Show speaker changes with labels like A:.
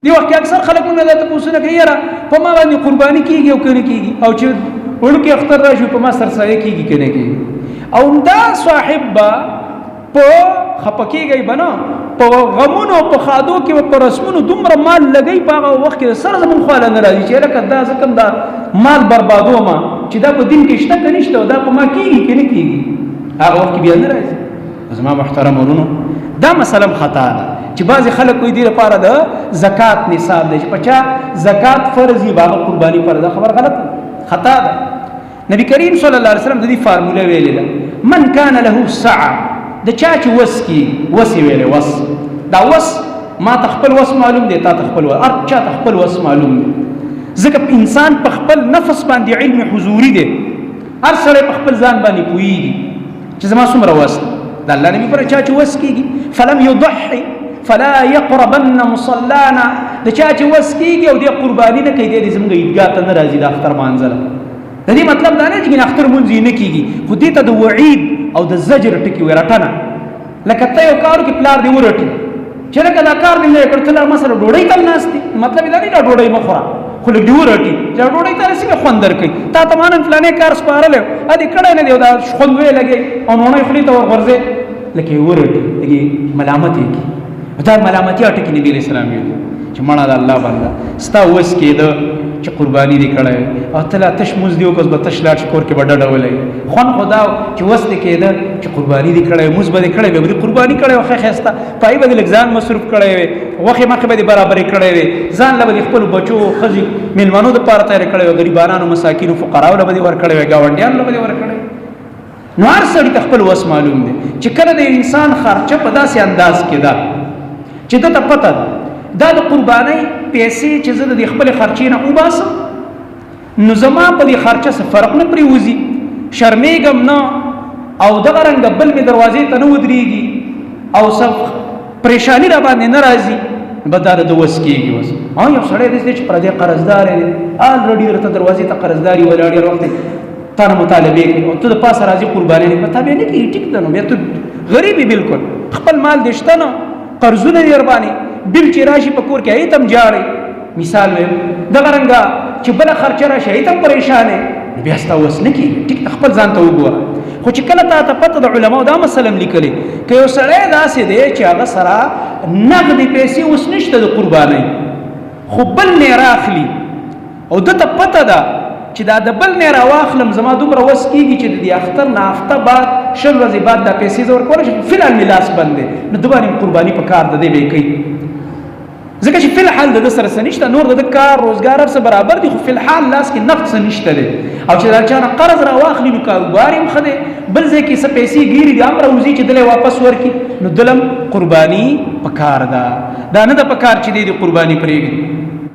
A: دی وخت کې اکثر خلک مونږ ته پوښتنه کوي یاره په ما باندې قرباني کیږي او کنه کیږي او چې وړوکی اختر راشي په ما سرسایه کیږي کنه کیږي او دا صاحب با په خپکیږي بنا په غمونو په خادو کې په رسمونو دومره مال لګي په هغه وخت کې سره زمون خاله نه راځي چې لکه دا ځکه دا مال بربادو ما چې دا په دین کې شته کنه شته دا په ما کیږي کنه کیږي هغه وخت بیا نه راځي. زما محترم ورونو دا مسله خطا ده چې بعضی خلک کوئی دی لپاره د زکات نصاب دی چې پچا زکات فرض دی باغ قرباني فرض خبر غلط خطا ده. نبی کریم صلی الله علیه وسلم د دې فارموله ویلې ده من کان له سعه د چا چې وس کی وس ویلې وس دا وس ما تخپل وس معلوم دی تا تخپل وس ار چا تخپل وس معلوم دی ځکه انسان په خپل نفس باندې علم حضوري دی هر سره په خپل ځان باندې پويږي چې زما څومره وس د الله نبی پر چا چې وس کیږي فلم يضحي فلا يقربن مصلانا د چا چې وس کیږي او د قرباني نه کوي د زمګ عیدګاه ته نه راځي د اختر مانځل د دې مطلب دا نه چې اختر مونږ نه کیږي خو دې ته د وعید او د زجر ټکی ورټنه لکه ته یو کارو کې پلار دی ورټي چې لکه دا کار دی نه کړتل مسله ډوړی تل ناشتي مطلب دا نه دا ډوړی مخوره خو له دی ورټي دا ډوړی ته رسېږي خوندر کوي تا ته مان فلانه کار سپارل ا دې کړه نه دی دا خوندوي لګي او نو نه خلی ته ورغورځي لکه ورټي دغه ملامت کی دا ملامتي اټکی نبی رسول الله چې مړه د الله بنده ستا وس کېده چې قرباني دې کړه او تعالی تش مز دیو کوس به تش لاټ شکر کې بډډ ولې خون خدا چې وس دې کېده چې قرباني دې کړه مز به دې کړه به قرباني کړه خو خسته پای به لګزان مصرف کړه وخه مخه به برابر کړه ځان له خپل بچو خزي ملمنو د پاره تیار کړه غریبانو مساکینو فقراو له ور کړه گاونډیان له ور کړه نو هر سړي خپل وس معلوم دي چې کله د انسان خرچه په داسې انداز کې ده چې ته پته دا د قرباني پیسې چې زه د خپل خرچې نه وباسم نو زما په دې خرچه څه فرق نه پریوزي شرمېږم نه او دغه رنګ بل می دروازې ته نه ودرېږي او څه پریشانی را باندې نه راځي بدار د وس کېږي وس یو سړی دې چې پر دې قرضدار دی الریډي درته دروازې ته قرضداري ولاړ وخت تا نه مطالبه کوي او ته د پاسه راځي قرباني نه پتا به نه کیږي ټیک ده نو بیا ته غریبي بالکل خپل مال دشته نه قرضونه ورباني بل چې راشي په کور کې ایتم جاړي مثال ویم دغه رنګه چې بل خرچه راشي ایتم پریشانه بیا ستا وس نه کیږي ټیک خپل ځان ته وګوره خو چې کله ته پته د علماو دا مسله لیکلي که یو سړی داسې دی چې هغه سره نقد پیسې اوس نشته د قرباني خو بل نه راخلي او دته پته ده چې دا د بل نه راواخلم زما دومره وس کیږي چې د اختر نه هفته بعد شل ورځې بعد دا پیسې زور کول شي فلال ملاس بندې نو دوباره قرباني په کار ده دی به کوي ځکه چې فل حال د سره سنشته نور د کار روزګار سره برابر دي خو فل حال لاس کې نقد سنشته دي او چې دا چانه قرض راواخلي نو کاروبار هم خده بل ځکه څه پیسې ګيري د امر وزي چې دله واپس ورکي نو دلم قرباني په کار ده دا نه د په کار چې دی قرباني پرېږي